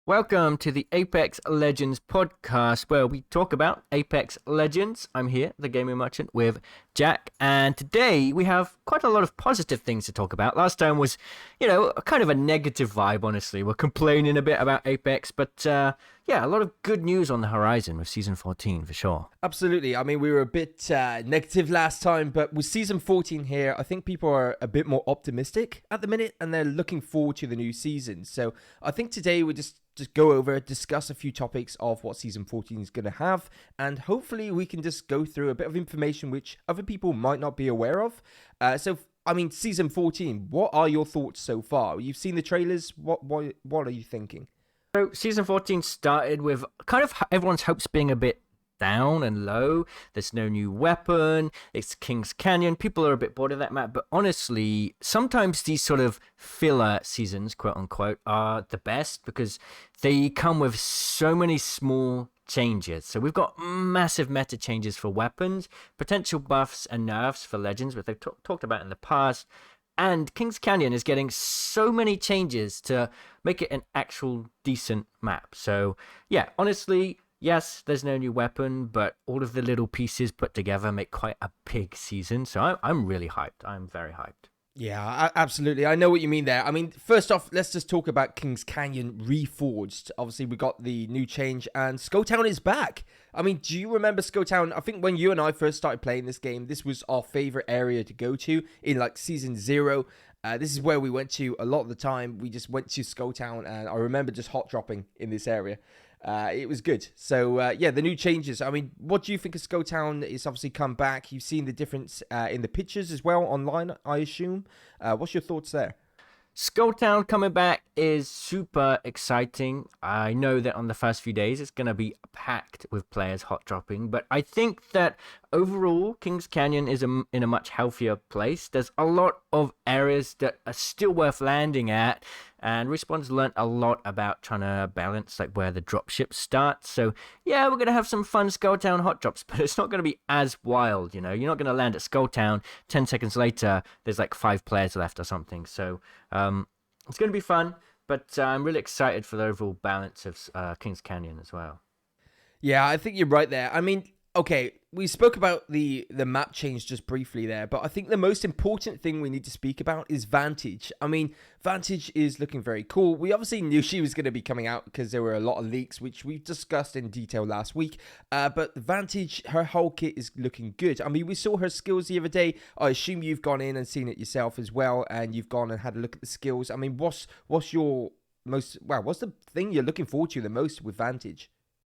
Welcome to the Apex Legends podcast, where we talk about Apex Legends. I'm here, the gaming merchant, with Jack, and today we have quite a lot of positive things to talk about. Last time was, kind of a negative vibe, honestly. We're complaining a bit about Apex, but a lot of good news on the horizon with Season 14, for sure. Absolutely. I mean, we were a bit negative last time, but with Season 14 here, I think people are a bit more optimistic at the minute, and they're looking forward to the new season. So I think today we just go over, discuss a few topics of what Season 14 is going to have, and hopefully we can just go through a bit of information which other people might not be aware of. Season 14, what are your thoughts so far? You've seen the trailers. What are you thinking? So Season 14 started with kind of everyone's hopes being a bit down and low. There's no new weapon. It's King's Canyon. People are a bit bored of that map. But honestly, sometimes these sort of filler seasons, quote unquote, are the best because they come with so many small changes. So we've got massive meta changes for weapons, potential buffs and nerfs for Legends, which they've talked about in the past. And King's Canyon is getting so many changes to make it an actual decent map. So yeah, honestly, yes, there's no new weapon, but all of the little pieces put together make quite a big season. So I'm really hyped. I'm very hyped. Yeah, absolutely. I know what you mean there. I mean, first off, let's just talk about King's Canyon Reforged. Obviously, we got the new change, and Skulltown is back. I mean, do you remember Skulltown? I think when you and I first started playing this game, this was our favorite area to go to in like Season 0. This is where we went to a lot of the time. We just went to Skulltown, and I remember just hot dropping in this area. It was good. So, the new changes. I mean, what do you think of Skulltown? It's obviously come back. You've seen the difference in the pictures as well online, I assume. What's your thoughts there? Skulltown coming back is super exciting. I know that on the first few days it's going to be packed with players hot dropping, but I think that overall King's Canyon is in a much healthier place. There's a lot of areas that are still worth landing at, and Respawn's learned a lot about trying to balance like where the dropships start. So yeah, we're going to have some fun Skulltown hot drops, but it's not going to be as wild, You're not going to land at Skulltown, 10 seconds later there's like 5 players left or something. So it's going to be fun, but I'm really excited for the overall balance of King's Canyon as well. Yeah, I think you're right there. I mean, okay, we spoke about the map change just briefly there, but I think the most important thing we need to speak about is Vantage. I mean, Vantage is looking very cool. We obviously knew she was going to be coming out because there were a lot of leaks, which we've discussed in detail last week. But Vantage, her whole kit is looking good. I mean, we saw her skills the other day. I assume you've gone in and seen it yourself as well, and you've gone and had a look at the skills. I mean, what's the thing you're looking forward to the most with Vantage?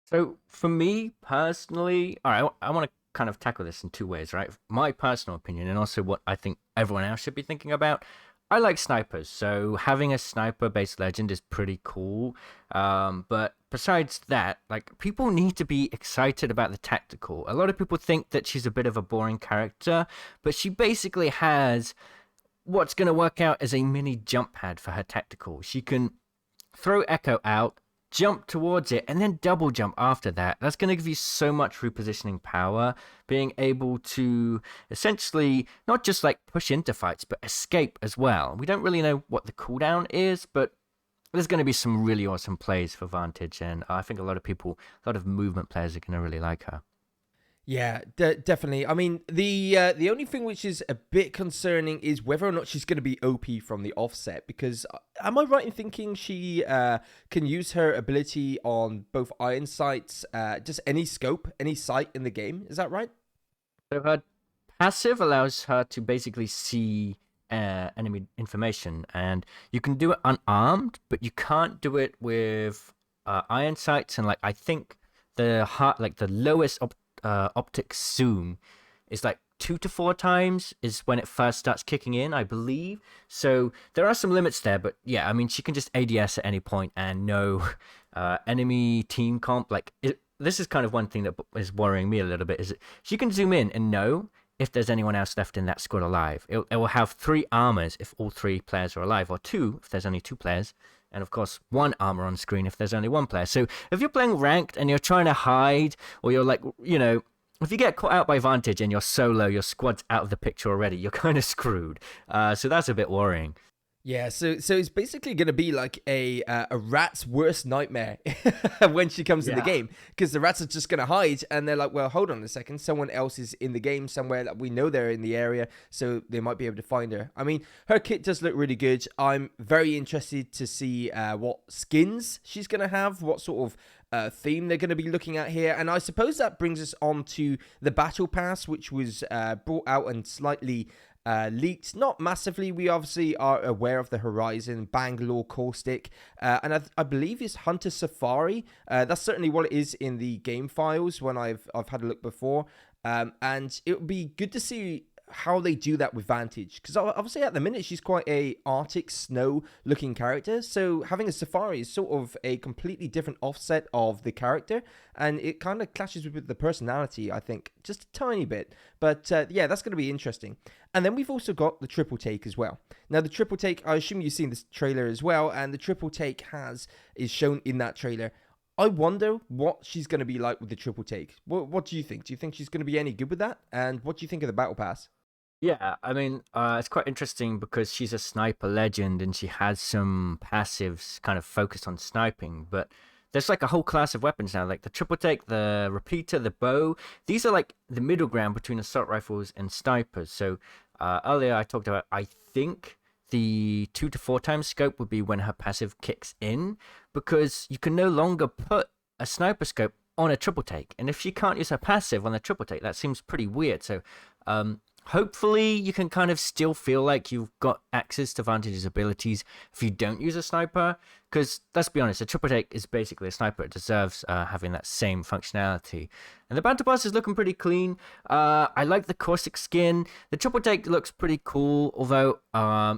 So for me personally, all right, I want to kind of tackle this in two ways, right? My personal opinion and also what I think everyone else should be thinking about. I like snipers, so having a sniper-based legend is pretty cool. But besides that, like, people need to be excited about the tactical. A lot of people think that she's a bit of a boring character, but she basically has what's going to work out as a mini jump pad for her tactical. She can throw Echo out, jump towards it, and then double jump after that. That's going to give you so much repositioning power, being able to essentially not just like push into fights, but escape as well. We don't really know what the cooldown is, but there's going to be some really awesome plays for Vantage, and I think a lot of movement players are going to really like her. Yeah, definitely. I mean, the only thing which is a bit concerning is whether or not she's going to be OP from the offset, because am I right in thinking she can use her ability on both iron sights, just any scope, any sight in the game? Is that right? So her passive allows her to basically see enemy information, and you can do it unarmed, but you can't do it with iron sights. And like I think the lowest optic zoom is like 2 to 4 times is when it first starts kicking in, I believe. So there are some limits there, but yeah, I mean, she can just ADS at any point and know enemy team comp. This is kind of one thing that is worrying me a little bit, is that she can zoom in and know if there's anyone else left in that squad alive. It will have 3 armors if all 3 players are alive, or 2 if there's only 2 players. And of course, 1 armor on screen if there's only 1 player. So if you're playing ranked and you're trying to hide, or you're like, if you get caught out by Vantage and you're solo, your squad's out of the picture already, you're kind of screwed. So that's a bit worrying. Yeah, so it's basically going to be like a rat's worst nightmare when she comes in the Yeah. game, because the rats are just going to hide, and they're like, well, hold on a second, someone else is in the game somewhere that we know they're in the area, so they might be able to find her. I mean, her kit does look really good. I'm very interested to see what skins she's going to have, what sort of theme they're going to be looking at here, and I suppose that brings us on to the Battle Pass, which was brought out and slightly leaked, not massively. We obviously are aware of the Horizon, Bangalore, Caustic, and I believe it's Hunter Safari. That's certainly what it is in the game files when I've had a look before, and it would be good to see how they do that with Vantage, because obviously at the minute she's quite a Arctic snow looking character, so having a Safari is sort of a completely different offset of the character, and it kind of clashes with the personality, I think, just a tiny bit. But yeah, that's going to be interesting. And then we've also got the triple take as well. Now the triple take, I assume you've seen this trailer as well, and the triple take is shown in that trailer. I wonder what she's going to be like with the triple take. What do you think? Do you think she's going to be any good with that? And what do you think of the Battle Pass? Yeah, I mean, it's quite interesting because she's a sniper legend and she has some passives kind of focused on sniping, but there's like a whole class of weapons now, like the triple take, the repeater, the bow. These are like the middle ground between assault rifles and snipers. So earlier I talked about, I think the 2 to 4 times scope would be when her passive kicks in, because you can no longer put a sniper scope on a triple take. And if she can't use her passive on the triple take, that seems pretty weird. So hopefully you can kind of still feel like you've got access to Vantage's abilities if you don't use a sniper, because let's be honest, a triple take is basically a sniper. It deserves having that same functionality. And the Battle Pass is looking pretty clean. I like the caustic skin. The triple take looks pretty cool, although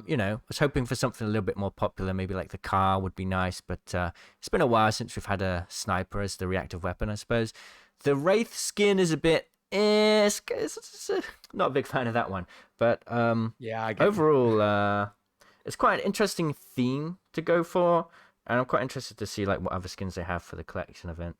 you know, I was hoping for something a little bit more popular, maybe like the car would be nice, but it's been a while since we've had a sniper as the reactive weapon, I suppose. The Wraith skin is a bit it's not a big fan of that one, but Yeah, I get you. overall, it's quite an interesting theme to go for, and I'm quite interested to see like what other skins they have for the collection event.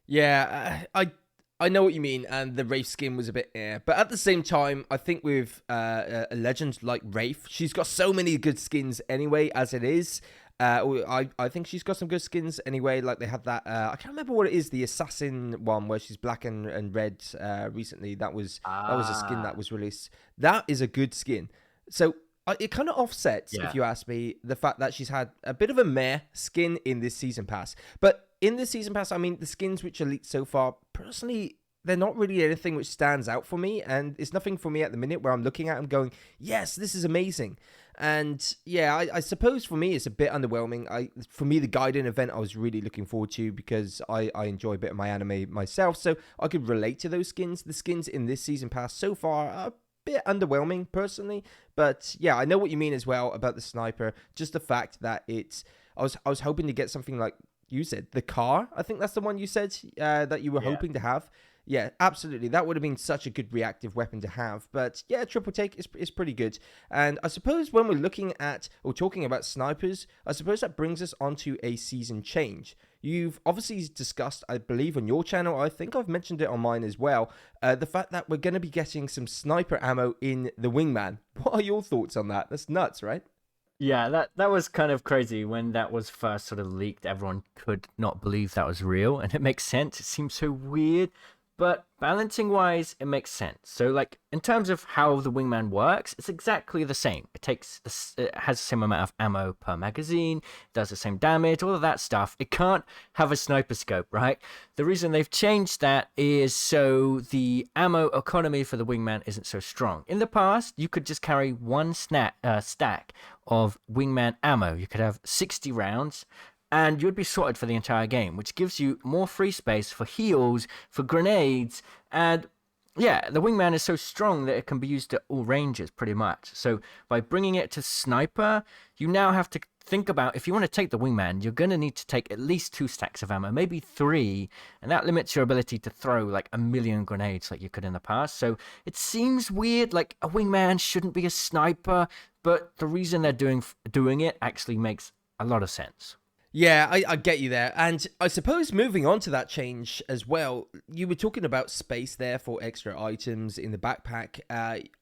Yeah, I know what you mean, and the Wraith skin was a bit but at the same time, I think with a legend like Wraith, she's got so many good skins anyway as it is. I think she's got some good skins anyway. Like they have that I can't remember what it is, the assassin one where she's black and red. Recently, that was a skin that was released. That is a good skin. So it kind of offsets, Yeah. if you ask me, the fact that she's had a bit of a meh skin in this season pass. But in this season pass, I mean, the skins which are leaked so far, personally, they're not really anything which stands out for me, and it's nothing for me at the minute where I'm looking at them going, yes, this is amazing. And yeah, I suppose for me it's a bit underwhelming. For me, the Gaiden event I was really looking forward to, because I enjoy a bit of my anime myself, so I could relate to those skins. The skins in this season pass so far are a bit underwhelming personally, but yeah, I know what you mean as well about the sniper. Just the fact that I was hoping to get something like you said, the car. I think that's the one you said that you were Yeah. hoping to have. Yeah, absolutely. That would have been such a good reactive weapon to have. But yeah, triple take is pretty good. And I suppose when we're looking at or talking about snipers, I suppose that brings us onto a season change. You've obviously discussed, I believe, on your channel, I think I've mentioned it on mine as well, the fact that we're going to be getting some sniper ammo in the Wingman. What are your thoughts on that? That's nuts, right? Yeah, that was kind of crazy when that was first sort of leaked. Everyone could not believe that was real, and it makes sense. It seems so weird, but balancing wise, it makes sense. So, like in terms of how the Wingman works, it's exactly the same. It has the same amount of ammo per magazine, does the same damage, all of that stuff. It can't have a sniper scope, right? The reason they've changed that is so the ammo economy for the Wingman isn't so strong. In the past, you could just carry one stack of Wingman ammo. You could have 60 rounds, and you'd be sorted for the entire game, which gives you more free space for heals, for grenades, and yeah, the Wingman is so strong that it can be used at all ranges pretty much. So by bringing it to sniper, you now have to think about, if you want to take the Wingman, you're going to need to take at least 2 stacks of ammo, maybe 3, and that limits your ability to throw like a million grenades like you could in the past. So it seems weird, like a Wingman shouldn't be a sniper, but the reason they're doing it actually makes a lot of sense. Yeah, I get you there. And I suppose moving on to that change as well, you were talking about space there for extra items in the backpack.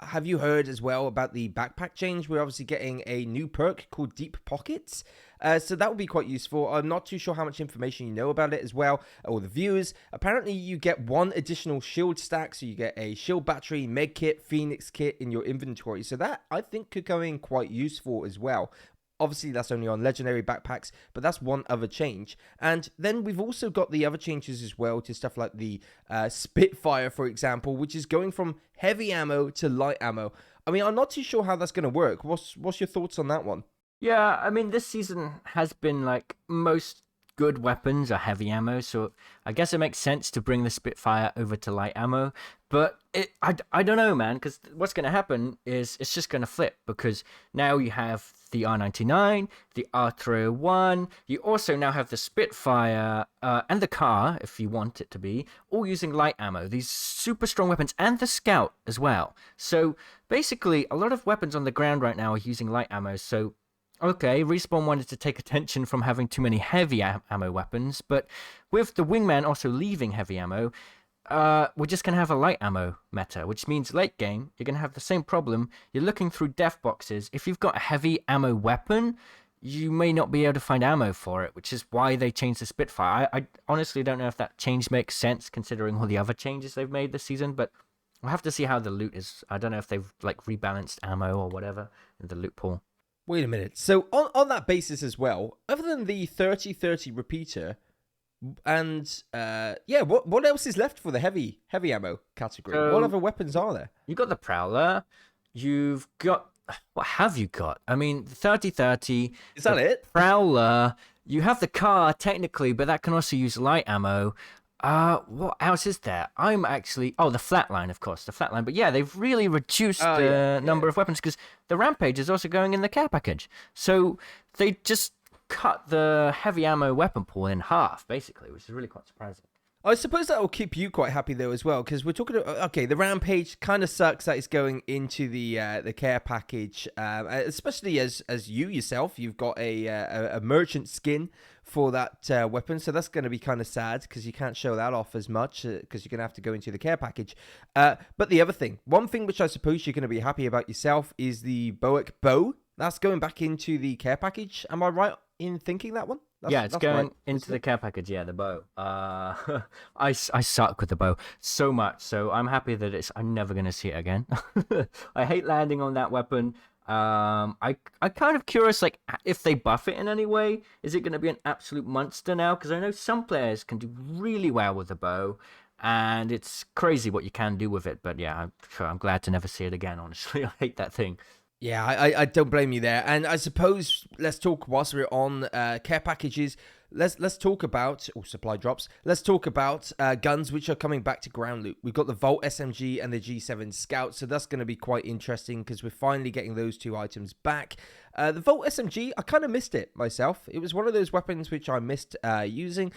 Have you heard as well about the backpack change? We're obviously getting a new perk called Deep Pockets. So that would be quite useful. I'm not too sure how much information you know about it as well, or the viewers. Apparently, you get one additional shield stack, so you get a shield battery, med kit, phoenix kit in your inventory. So that, I think, could come in quite useful as well. Obviously, that's only on legendary backpacks, but that's one other change. And then we've also got the other changes as well to stuff like the Spitfire, for example, which is going from heavy ammo to light ammo. I mean, I'm not too sure how that's going to work. What's your thoughts on that one? Yeah, I mean, this season has been like most good weapons are heavy ammo, so I guess it makes sense to bring the Spitfire over to light ammo. But I don't know, man, because what's going to happen is it's just going to flip because now you have the R99, the R301, you also now have the Spitfire and the car, if you want it to be, all using light ammo, these super strong weapons, and the Scout as well. So basically, a lot of weapons on the ground right now are using light ammo, so okay, Respawn wanted to take attention from having too many heavy ammo weapons, but with the Wingman also leaving heavy ammo, we're just going to have a light ammo meta, which means late game, you're going to have the same problem. You're looking through death boxes. If you've got a heavy ammo weapon, you may not be able to find ammo for it, which is why they changed the Spitfire. I honestly don't know if that change makes sense considering all the other changes they've made this season, but we'll have to see how the loot is. I don't know if they've like rebalanced ammo or whatever in the loot pool. Wait a minute. So on that basis as well, other than the 30-30 repeater, and yeah, what else is left for the heavy ammo category? What other weapons are there? You got the Prowler. You've got what have you got? I mean, 30-30. Is that it? Prowler. You have the car technically, but that can also use light ammo. What else is there? I'm actually the flatline, of course, the flatline. But yeah, they've really reduced the number of weapons because the Rampage is also going in the care package. So they just cut the heavy ammo weapon pool in half, basically, which is really quite surprising. I suppose that will keep you quite happy though as well, because we're talking about, okay, the Rampage kind of sucks that it's going into the care package, especially as you yourself, you've got a merchant skin for that weapon, so that's going to be kind of sad because you can't show that off as much because you're going to have to go into the care package. But the other thing, one thing which I suppose you're going to be happy about yourself is the Bowick bow. That's going back into the care package. Am I right in thinking that one? It's going into the care package. Yeah, the bow. I suck with the bow so much, so I'm happy that I'm never gonna see it again. I hate landing on that weapon. I'm kind of curious, like if they buff it in any way, is it gonna be an absolute monster now? Because I know some players can do really well with the bow, and it's crazy what you can do with it. But yeah, I'm glad to never see it again. Honestly, I hate that thing. Yeah, I don't blame you there. And I suppose let's talk whilst we're on care packages. Let's talk about supply drops. Let's talk about guns which are coming back to ground loot. We've got the Volt SMG and the G7 Scout, so that's going to be quite interesting because we're finally getting those two items back. The Volt SMG, I kind of missed it myself. It was one of those weapons which I missed using.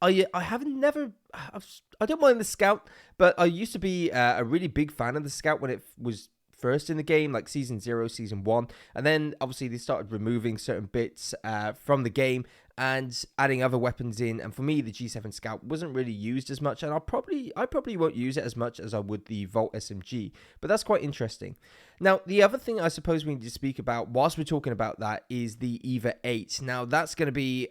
I don't mind the Scout, but I used to be a really big fan of the Scout when it was first in the game, like season 0, season 1, and then obviously they started removing certain bits from the game and adding other weapons in, and for me the G7 Scout wasn't really used as much, and I probably won't use it as much as I would the Volt SMG, but that's quite interesting. Now the other thing I suppose we need to speak about whilst we're talking about that is the EVA 8. Now that's going to be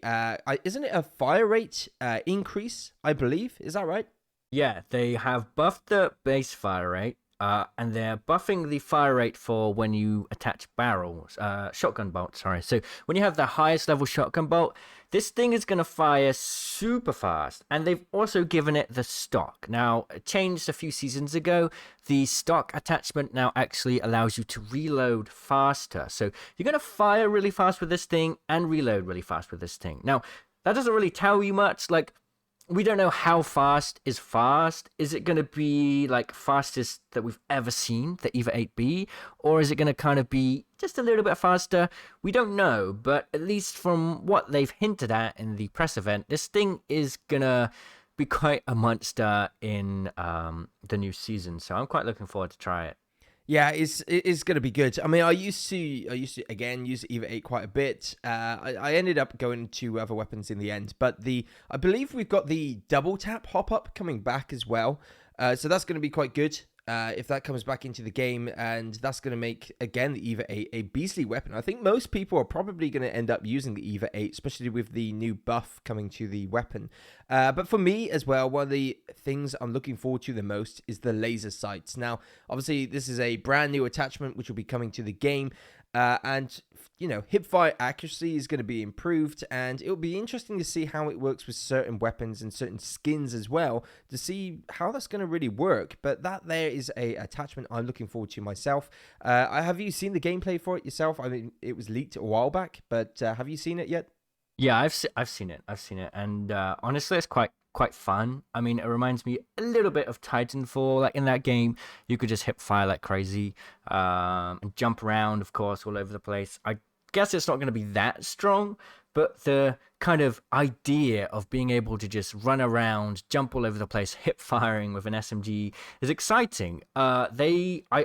isn't it a fire rate increase, I believe, is that right? Yeah, they have buffed the base fire rate. And they're buffing the fire rate for when you attach barrels, shotgun bolts, sorry. So when you have the highest level shotgun bolt, this thing is going to fire super fast. And they've also given it the stock. Now, it changed a few seasons ago. The stock attachment now actually allows you to reload faster. So you're going to fire really fast with this thing and reload really fast with this thing. Now, that doesn't really tell you much, like, we don't know how fast is fast. Is it going to be like fastest that we've ever seen, the EVA 8B? Or is it going to kind of be just a little bit faster? We don't know, but at least from what they've hinted at in the press event, this thing is going to be quite a monster in the new season. So I'm quite looking forward to try it. Yeah, it's going to be good. I mean, I used to again use Eva 8 quite a bit. I ended up going to other weapons in the end, but I believe we've got the double tap hop up coming back as well. So that's going to be quite good. If that comes back into the game, and that's going to make, again, the Eva 8 a beastly weapon. I think most people are probably going to end up using the Eva 8, especially with the new buff coming to the weapon. But for me as well, one of the things I'm looking forward to the most is the laser sights. Now, obviously, this is a brand new attachment which will be coming to the game. And, hipfire accuracy is going to be improved, and it'll be interesting to see how it works with certain weapons and certain skins as well, to see how that's going to really work. But that there is a attachment I'm looking forward to myself. Have you seen the gameplay for it yourself? I mean, it was leaked a while back, but have you seen it yet? Yeah, I've seen it. I've seen it, and honestly, it's quite fun. I mean, it reminds me a little bit of Titanfall. Like in that game, you could just hip fire like crazy, and jump around, of course, all over the place. I guess it's not going to be that strong, but the kind of idea of being able to just run around, jump all over the place, hip firing with an SMG is exciting. I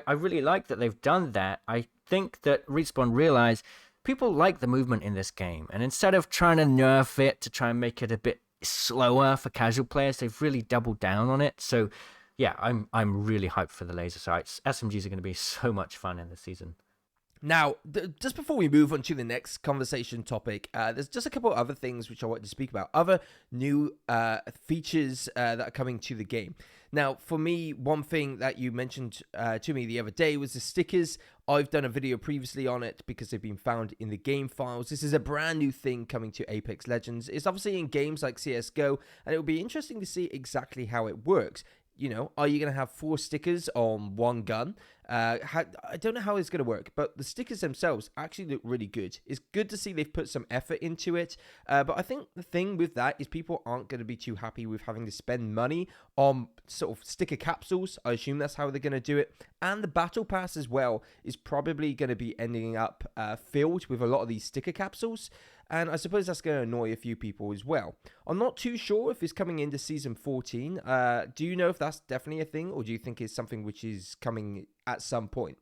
really like that they've done that. I think that Respawn realized people like the movement in this game, and instead of trying to nerf it to try and make it a bit slower for casual players, they've really doubled down on it. So yeah, I'm really hyped for the laser sights. SMGs are going to be so much fun in this season. Now, just before we move on to the next conversation topic, there's just a couple of other things which I want to speak about. Other new features that are coming to the game. Now, for me, one thing that you mentioned to me the other day was the stickers. I've done a video previously on it because they've been found in the game files. This is a brand new thing coming to Apex Legends. It's obviously in games like CSGO, and it will be interesting to see exactly how it works. Are you going to have 4 stickers on one gun? I don't know how it's going to work, but the stickers themselves actually look really good. It's good to see they've put some effort into it, but I think the thing with that is people aren't going to be too happy with having to spend money on sort of sticker capsules. I assume that's how they're going to do it. And the Battle Pass as well is probably going to be ending up filled with a lot of these sticker capsules. And I suppose that's going to annoy a few people as well. I'm not too sure if it's coming into Season 14. Do you know if that's definitely a thing, or do you think it's something which is coming at some point?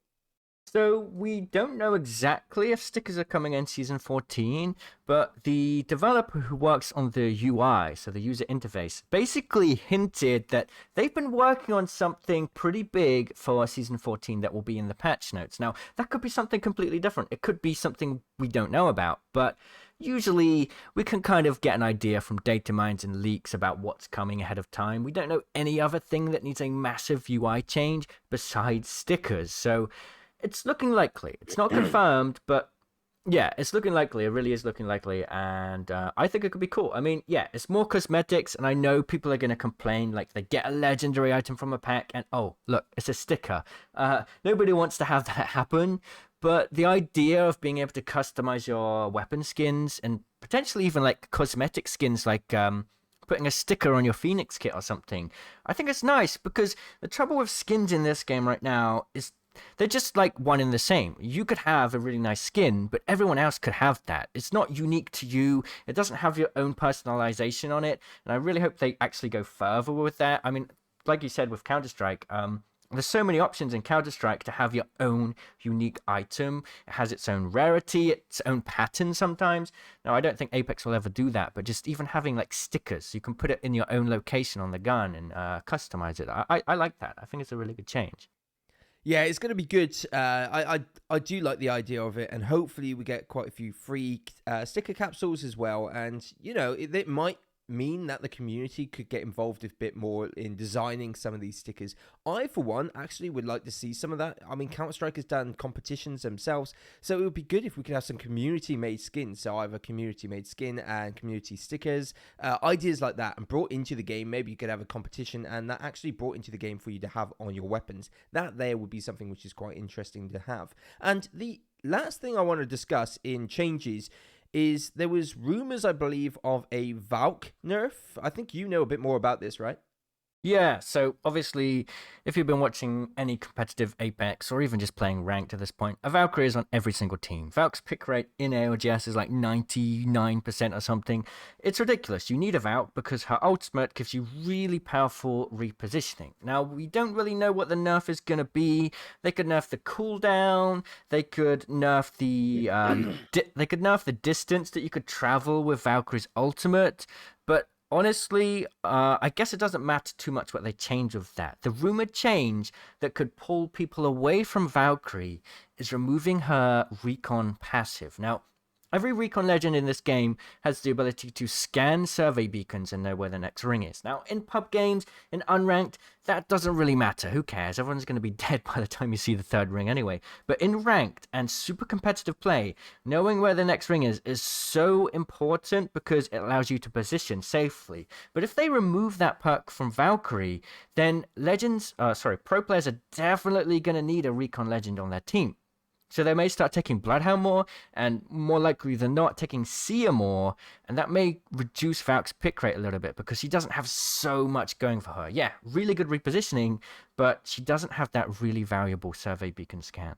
So we don't know exactly if stickers are coming in Season 14, but the developer who works on the UI, so the user interface, basically hinted that they've been working on something pretty big for Season 14 that will be in the patch notes. Now, that could be something completely different. It could be something we don't know about, but usually we can kind of get an idea from data mines and leaks about what's coming ahead of time. We don't know any other thing that needs a massive UI change besides stickers, so it's looking likely. It's not confirmed, but yeah, it's looking likely. It really is looking likely, and I think it could be cool. I mean, yeah, it's more cosmetics, and I know people are going to complain, like they get a legendary item from a pack, and oh, look, it's a sticker. Nobody wants to have that happen, but the idea of being able to customize your weapon skins, and potentially even like cosmetic skins, like putting a sticker on your Phoenix kit or something, I think it's nice, because the trouble with skins in this game right now is they're just like one and the same. You could have a really nice skin, but everyone else could have that. It's not unique to you. It doesn't have your own personalization on it. And I really hope they actually go further with that. I mean, like you said with Counter-Strike, there's so many options in Counter-Strike to have your own unique item. It has its own rarity, its own pattern sometimes. Now, I don't think Apex will ever do that, but just even having like stickers, you can put it in your own location on the gun and customize it. I like that. I think it's a really good change. Yeah, it's going to be good. I do like the idea of it, and hopefully we get quite a few free sticker capsules as well. And it might mean that the community could get involved a bit more in designing some of these stickers. I, for one, actually would like to see some of that. I mean, Counter-Strike has done competitions themselves, so it would be good if we could have some community-made skins. So either community-made skin and community stickers, ideas like that, and brought into the game. Maybe you could have a competition, and that actually brought into the game for you to have on your weapons. That there would be something which is quite interesting to have. And the last thing I want to discuss in changes is there was rumors, I believe, of a Valk nerf. I think you know a bit more about this, right? Yeah, so obviously, if you've been watching any competitive Apex or even just playing ranked at this point, a Valkyrie is on every single team. Valk's pick rate in AOGS is like 99% or something. It's ridiculous. You need a Valk because her ultimate gives you really powerful repositioning. Now, we don't really know what the nerf is going to be. They could nerf the cooldown, they could nerf they could nerf the distance that you could travel with Valkyrie's ultimate, but honestly, I guess it doesn't matter too much what they change with that. The rumored change that could pull people away from Valkyrie is removing her recon passive. Now, every recon legend in this game has the ability to scan survey beacons and know where the next ring is. Now, in pub games, in unranked, that doesn't really matter. Who cares? Everyone's going to be dead by the time you see the third ring anyway. But in ranked and super competitive play, knowing where the next ring is so important because it allows you to position safely. But if they remove that perk from Valkyrie, then pro players are definitely going to need a recon legend on their team. So they may start taking Bloodhound more, and more likely than not, taking Seer more, and that may reduce Valk's pick rate a little bit because she doesn't have so much going for her. Yeah, really good repositioning, but she doesn't have that really valuable survey beacon scan.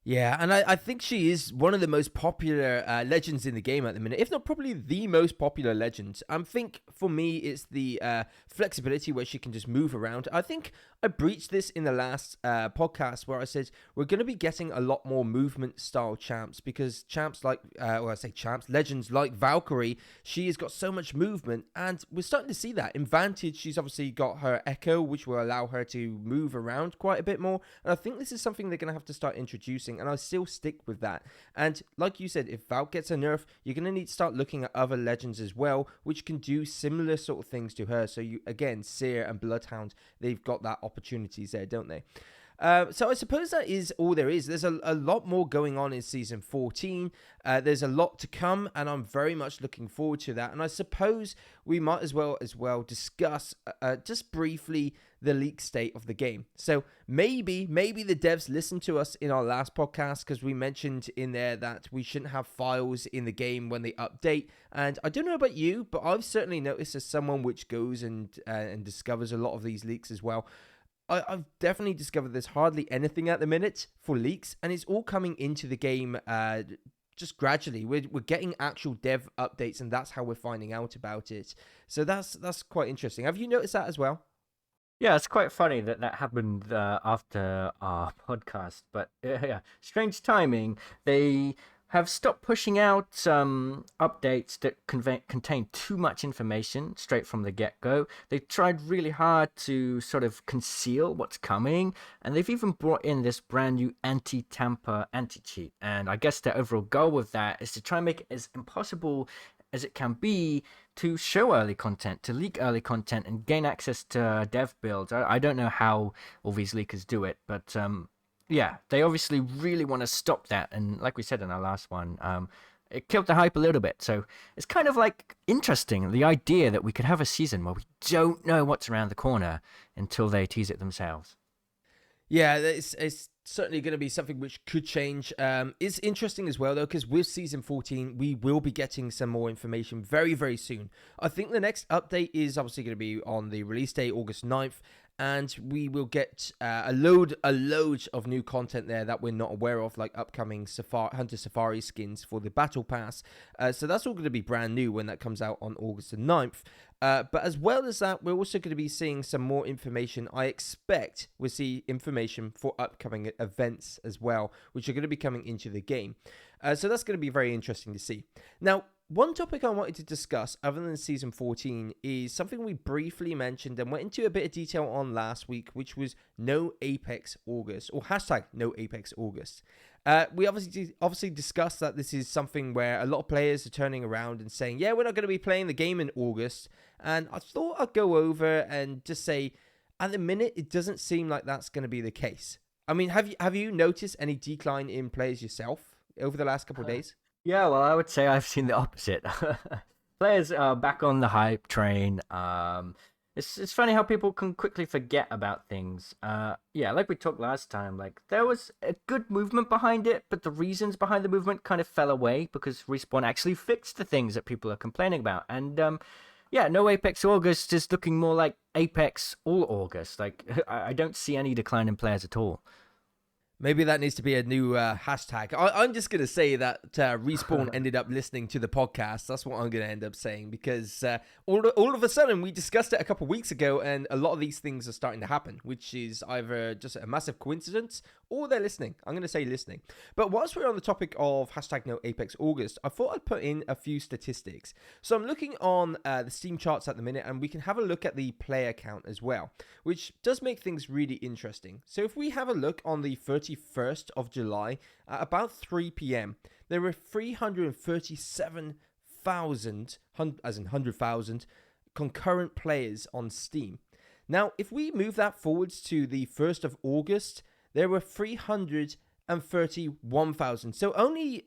Yeah, and I think she is one of the most popular legends in the game at the minute, if not probably the most popular legend. I think for me, it's the flexibility where she can just move around. I think I breached this in the last podcast where I said we're going to be getting a lot more movement style champs because champs like, legends like Valkyrie, she has got so much movement, and we're starting to see that. In Vantage, she's obviously got her Echo, which will allow her to move around quite a bit more, and I think this is something they're going to have to start introducing, and I still stick with that. And like you said, if Valk gets a nerf, you're going to need to start looking at other legends as well, which can do similar sort of things to her. So you, again, Seer and Bloodhound, they've got that opportunities there, don't they? So I suppose that is all there is. There's a lot more going on in Season 14. There's a lot to come, and I'm very much looking forward to that. And I suppose we might as well discuss just briefly the leak state of the game. So maybe the devs listened to us in our last podcast because we mentioned in there that we shouldn't have files in the game when they update. And I don't know about you, but I've certainly noticed as someone which goes and discovers a lot of these leaks as well. I've definitely discovered there's hardly anything at the minute for leaks, and it's all coming into the game just gradually. We're getting actual dev updates, and that's how we're finding out about it. So that's quite interesting. Have you noticed that as well? Yeah, it's quite funny that happened after our podcast, but yeah, strange timing. They have stopped pushing out updates that contain too much information straight from the get-go. They've tried really hard to sort of conceal what's coming, and they've even brought in this brand new anti-tamper anti-cheat. And I guess their overall goal with that is to try and make it as impossible as it can be to show early content, to leak early content, and gain access to dev builds. I don't know how all these leakers do it, but yeah, they obviously really want to stop that. And like we said in our last one, it killed the hype a little bit. So it's kind of like interesting, the idea that we could have a season where we don't know what's around the corner until they tease it themselves. Yeah, it's certainly going to be something which could change. It's interesting as well, though, because with Season 14, we will be getting some more information very, very soon. I think the next update is obviously going to be on the release date, August 9th, and we will get a load of new content there that we're not aware of, like upcoming Hunter Safari skins for the Battle Pass. So that's all going to be brand new when that comes out on August the 9th. But as well as that, we're also going to be seeing some more information. I expect we'll see information for upcoming events as well, which are going to be coming into the game. So that's going to be very interesting to see. Now, one topic I wanted to discuss other than Season 14 is something we briefly mentioned and went into a bit of detail on last week, which was NoApexAugust, or hashtag NoApexAugust. We obviously discussed that this is something where a lot of players are turning around and saying, yeah, we're not going to be playing the game in August. And I thought I'd go over and just say, at the minute, it doesn't seem like that's going to be the case. I mean, have you noticed any decline in players yourself over the last couple of days? Yeah, well, I would say I've seen the opposite. Players are back on the hype train. It's funny how people can quickly forget about things. Yeah, like we talked last time, like there was a good movement behind it, but the reasons behind the movement kind of fell away because Respawn actually fixed the things that people are complaining about. And Yeah, no Apex August is looking more like Apex all August. Like, I don't see any decline in players at all. Maybe that needs to be a new hashtag. I'm just going to say that Respawn ended up listening to the podcast. That's what I'm going to end up saying, because all of a sudden, we discussed it a couple of weeks ago, and a lot of these things are starting to happen, which is either just a massive coincidence or they're listening. I'm going to say listening. But whilst we're on the topic of hashtag NoApexAugust, I thought I'd put in a few statistics. So I'm looking on the Steam charts at the minute, and we can have a look at the player count as well, which does make things really interesting. So if we have a look on the 31st of July at about 3 p.m., there were 337,000, as in 100,000, concurrent players on Steam. Now, if we move that forwards to the 1st of August, there were 331,000. So only,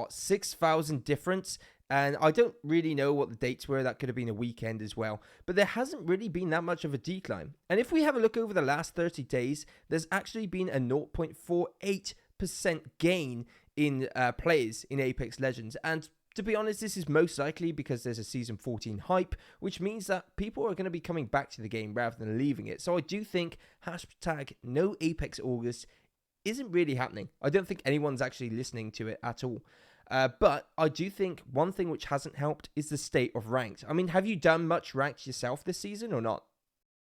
6,000 difference. And I don't really know what the dates were. That could have been a weekend as well. But there hasn't really been that much of a decline. And if we have a look over the last 30 days, there's actually been a 0.48% gain in players in Apex Legends. And to be honest, this is most likely because there's a Season 14 hype, which means that people are going to be coming back to the game rather than leaving it. So I do think hashtag NoApexAugust isn't really happening. I don't think anyone's actually listening to it at all. But I do think one thing which hasn't helped is the state of ranked. I mean, have you done much ranked yourself this season or not?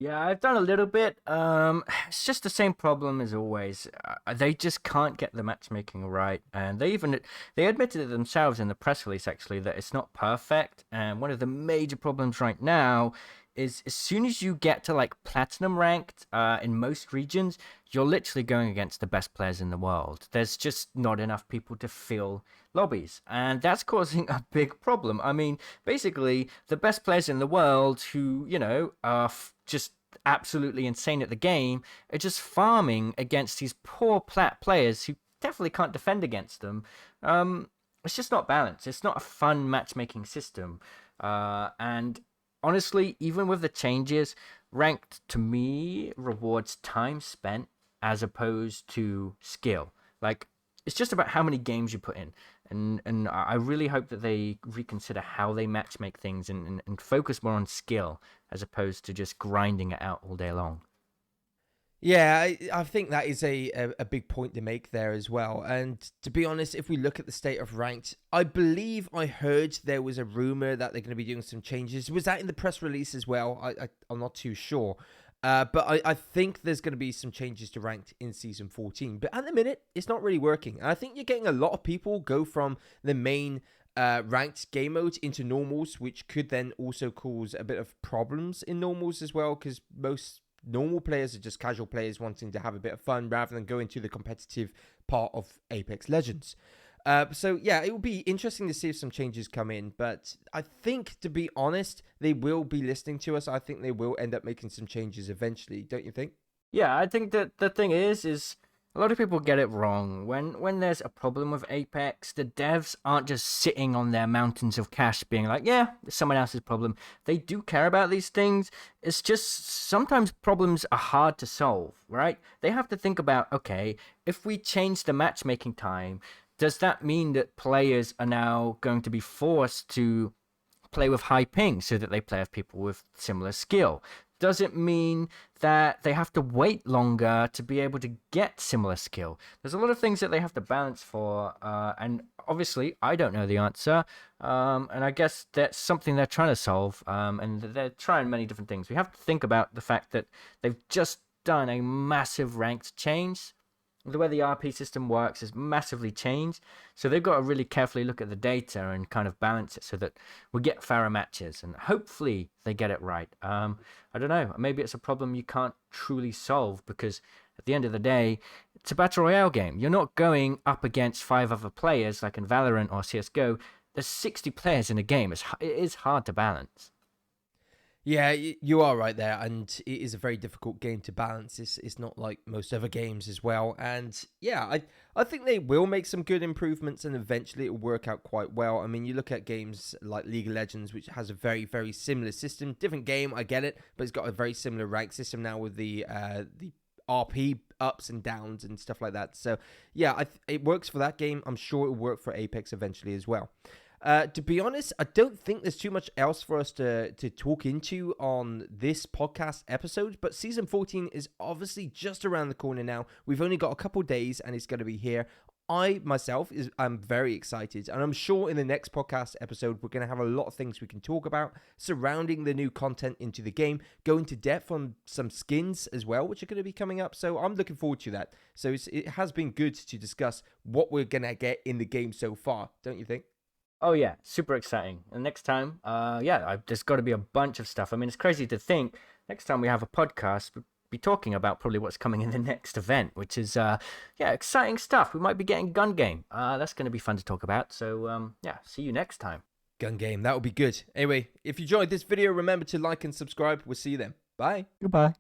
Yeah, I've done a little bit. It's just the same problem as always. They just can't get the matchmaking right, and they admitted it themselves in the press release actually that it's not perfect. And one of the major problems right now is as soon as you get to like platinum ranked in most regions, you're literally going against the best players in the world. There's just not enough people to fill lobbies, and that's causing a big problem. I mean, basically, the best players in the world who, are just absolutely insane at the game are just farming against these poor plat players who definitely can't defend against them. It's just not balanced. It's not a fun matchmaking system. And honestly, even with the changes, ranked to me rewards time spent as opposed to skill. Like, it's just about how many games you put in. And I really hope that they reconsider how they matchmake things and focus more on skill as opposed to just grinding it out all day long. Yeah, I think that is a big point to make there as well. And to be honest, if we look at the state of ranked, I believe I heard there was a rumor that they're going to be doing some changes. Was that in the press release as well? I'm not too sure. But I think there's going to be some changes to ranked in Season 14. But at the minute, it's not really working. And I think you're getting a lot of people go from the main ranked game mode into normals, which could then also cause a bit of problems in normals as well, because most normal players are just casual players wanting to have a bit of fun rather than go into the competitive part of Apex Legends. So yeah, it will be interesting to see if some changes come in, but I think, to be honest, they will be listening to us. I think they will end up making some changes eventually, don't you think? Yeah, I think that the thing is a lot of people get it wrong. When there's a problem with Apex, the devs aren't just sitting on their mountains of cash being like, yeah, it's someone else's problem. They do care about these things. It's just sometimes problems are hard to solve, right? They have to think about, okay, if we change the matchmaking time, does that mean that players are now going to be forced to play with high ping so that they play with people with similar skill? Does it mean that they have to wait longer to be able to get similar skill? There's a lot of things that they have to balance for, and obviously I don't know the answer, and I guess that's something they're trying to solve, and they're trying many different things. We have to think about the fact that they've just done a massive ranked change. The way the RP system works is massively changed, so they've got to really carefully look at the data and kind of balance it so that we get fairer matches, and hopefully they get it right. I don't know, maybe it's a problem you can't truly solve, because at the end of the day, it's a battle royale game. You're not going up against 5 other players like in Valorant or CSGO. There's 60 players in a game. It is hard to balance. Yeah, you are right there, and it is a very difficult game to balance. It's not like most other games as well, and yeah, I think they will make some good improvements, and eventually it will work out quite well. I mean, you look at games like League of Legends, which has a very, very similar system. Different game, I get it, but it's got a very similar rank system now with the RP ups and downs and stuff like that. So yeah, it works for that game. I'm sure it will work for Apex eventually as well. To be honest, I don't think there's too much else for us to talk into on this podcast episode, but Season 14 is obviously just around the corner now. We've only got a couple days and it's going to be here. I, myself, I'm very excited, and I'm sure in the next podcast episode, we're going to have a lot of things we can talk about surrounding the new content into the game, go into depth on some skins as well, which are going to be coming up, so I'm looking forward to that. So it has been good to discuss what we're going to get in the game so far, don't you think? Oh yeah, super exciting. And next time, there's got to be a bunch of stuff. I mean, it's crazy to think next time we have a podcast, we'll be talking about probably what's coming in the next event, which is exciting stuff. We might be getting gun game. That's going to be fun to talk about. So see you next time. Gun game, that would be good. Anyway, if you enjoyed this video, remember to like and subscribe. We'll see you then. Bye. Goodbye.